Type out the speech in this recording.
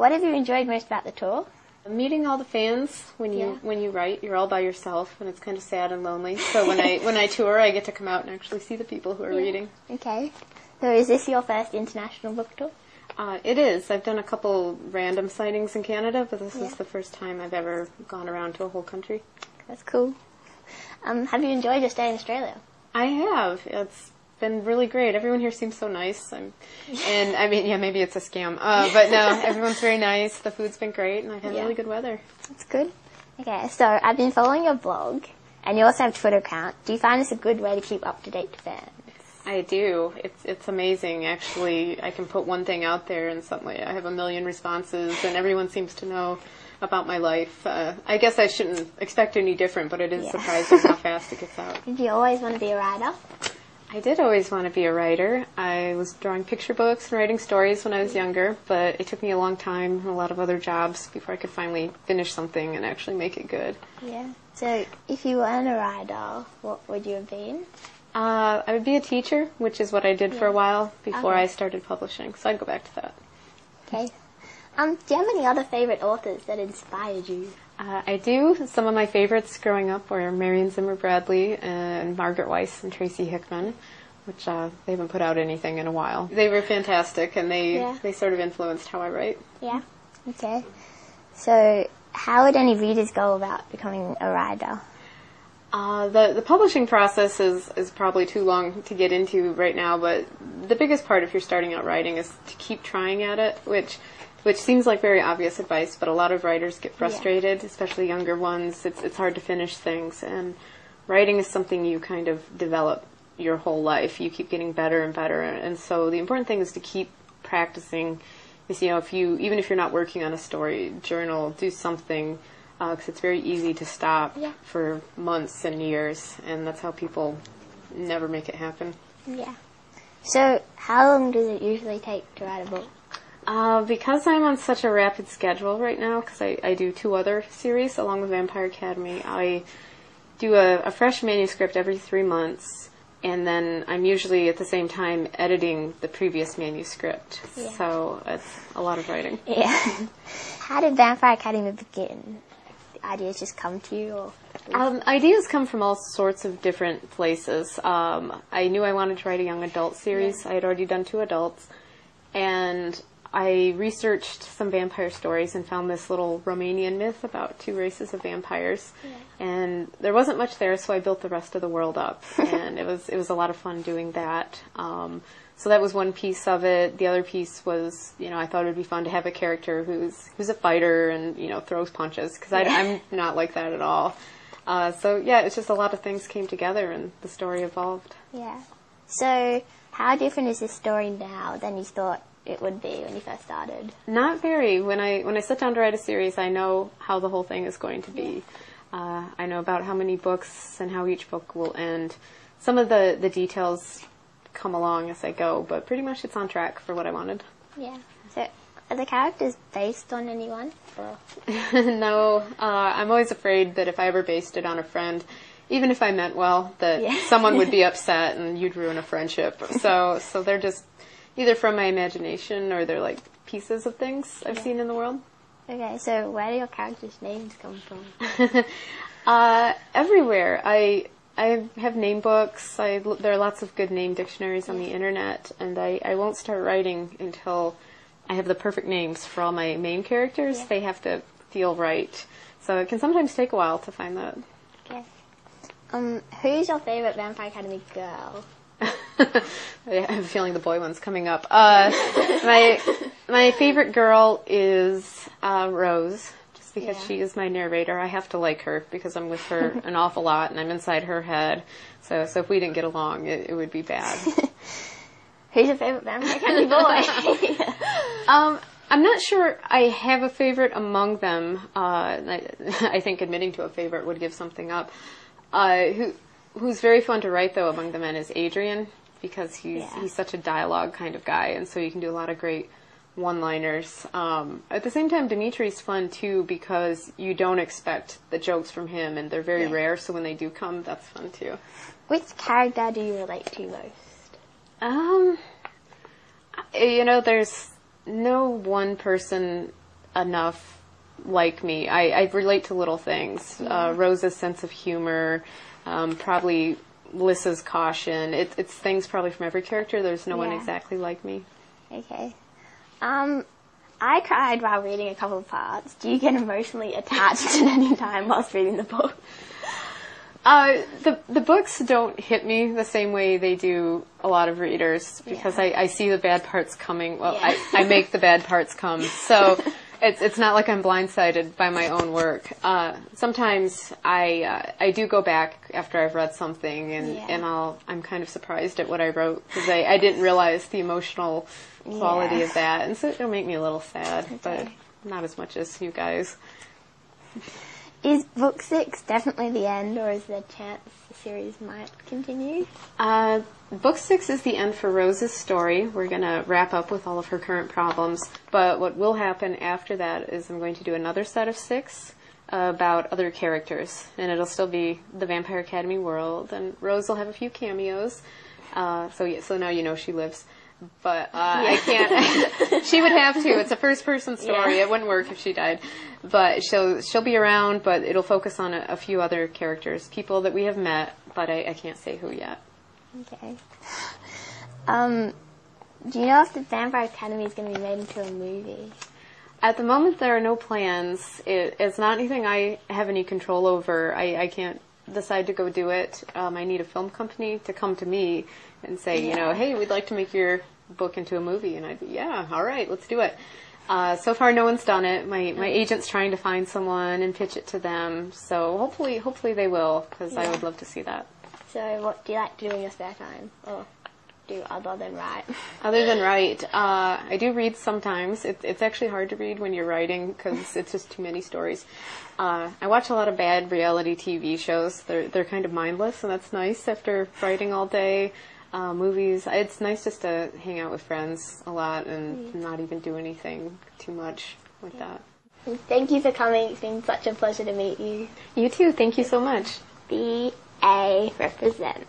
What have you enjoyed most about the tour? Meeting all the fans when you write, you're all by yourself, and it's kind of sad and lonely. So when I tour, I get to come out and actually see the people who are reading. Okay. So is this your first international book tour? It is. I've done a couple random sightings in Canada, but this is the first time I've ever gone around to a whole country. That's cool. Have you enjoyed your stay in Australia? I have. It's been really great. Everyone here seems so nice. And I mean, maybe it's a scam. But no, everyone's very nice. The food's been great, and I've had really good weather. That's good. Okay, so I've been following your blog, and you also have a Twitter account. Do you find this a good way to keep up to date to fans? I do. It's amazing, actually. I can put one thing out there, and suddenly I have 1 million responses, and everyone seems to know about my life. I guess I shouldn't expect any different, but it is surprising how fast it gets out. Did you always want to be a writer? I did always want to be a writer. I was drawing picture books and writing stories when I was younger, but it took me a long time and a lot of other jobs before I could finally finish something and actually make it good. Yeah. So if you weren't a writer, what would you have been? I would be a teacher, which is what I did for a while before I started publishing, so I'd go back to that. Okay. Do you have any other favorite authors that inspired you? I do. Some of my favorites growing up were Marion Zimmer Bradley and Margaret Weiss and Tracy Hickman, which they haven't put out anything in a while. They were fantastic, and they sort of influenced how I write. Yeah. Okay. So how would any readers go about becoming a writer? The publishing process is probably too long to get into right now, but the biggest part if you're starting out writing is to keep trying at it, which seems like very obvious advice, but a lot of writers get frustrated, especially younger ones. It's hard to finish things, and writing is something you kind of develop your whole life. You keep getting better and better, and so the important thing is to keep practicing. Even if you're not working on a story, journal, do something, because it's very easy to stop for months and years, and that's how people never make it happen. Yeah. So how long does it usually take to write a book? Because I'm on such a rapid schedule right now, because I do 2 other series along with Vampire Academy, I do a fresh manuscript every 3 months, and then I'm usually at the same time editing the previous manuscript. Yeah. So it's a lot of writing. Yeah. How did Vampire Academy begin? The ideas just come to you? Or ideas come from all sorts of different places. I knew I wanted to write a young adult series. I had already done 2 adults, and I researched some vampire stories and found this little Romanian myth about 2 races of vampires. Yeah. And there wasn't much there, so I built the rest of the world up. And it was a lot of fun doing that. So that was one piece of it. The other piece was, I thought it would be fun to have a character who's a fighter and, throws punches, because I'm not like that at all. It's just a lot of things came together and the story evolved. Yeah. So how different is this story now than you thought it would be when you first started? Not very. When I sit down to write a series, I know how the whole thing is going to be. I know about how many books and how each book will end. Some of the details come along as I go, but pretty much it's on track for what I wanted. Yeah. So are the characters based on anyone? No. I'm always afraid that if I ever based it on a friend, even if I meant well, that someone would be upset and you'd ruin a friendship. So they're just either from my imagination or they're like pieces of things I've seen in the world. Okay, so where do your characters' names come from? Everywhere. I have name books. There are lots of good name dictionaries on the internet, and I won't start writing until I have the perfect names for all my main characters. Yeah. They have to feel right. So it can sometimes take a while to find that. Okay. Who's your favorite Vampire Academy girl? I have a feeling the boy one's coming up. My favorite girl is Rose, just because she is my narrator. I have to like her because I'm with her an awful lot and I'm inside her head. So if we didn't get along, it would be bad. Who's your favorite Vampire Academy boy? I'm not sure I have a favorite among them. I think admitting to a favorite would give something up. Who's very fun to write, though, among the men is Adrian, because he's such a dialogue kind of guy, and so you can do a lot of great one-liners. At the same time, Dimitri's fun, too, because you don't expect the jokes from him, and they're very rare, so when they do come, that's fun, too. Which character do you relate to most? There's no one person enough like me. I relate to little things. Rose's sense of humor, probably Lissa's caution. It's things probably from every character. There's no one exactly like me. Okay. I cried while reading a couple of parts. Do you get emotionally attached at any time whilst reading the book? The books don't hit me the same way they do a lot of readers, because I see the bad parts coming. Well, I make the bad parts come. So it's not like I'm blindsided by my own work. Sometimes I do go back after I've read something and I'm kind of surprised at what I wrote, because I didn't realize the emotional quality of that, and so it'll make me a little sad, but not as much as you guys. Is book 6 definitely the end, or is there a chance the series might continue? Book 6 is the end for Rose's story. We're going to wrap up with all of her current problems, but what will happen after that is I'm going to do another set of 6 about other characters, and it'll still be the Vampire Academy world, and Rose will have a few cameos, so now you know she lives. But I can't. She would have to. It's a first-person story. It wouldn't work if she died. But she'll be around. But it'll focus on a few other characters, people that we have met, but I can't say who yet. Okay. Do you know if the Vampire Academy is going to be made into a movie? At the moment, there are no plans. It's not anything I have any control over. I can't decide to go do it. I need a film company to come to me and say, hey, we'd like to make your book into a movie. And I'd be, all right, let's do it. So far, no one's done it. My agent's trying to find someone and pitch it to them. So hopefully they will, because I would love to see that. So what do you like to do in your spare time? Or do other than write? Other than write, I do read sometimes. It's actually hard to read when you're writing, because it's just too many stories. I watch a lot of bad reality TV shows. They're kind of mindless, and that's nice after writing all day. Movies. It's nice just to hang out with friends a lot and not even do anything too much with that. Thank you for coming. It's been such a pleasure to meet you. You too. Thank you so much. BA represent.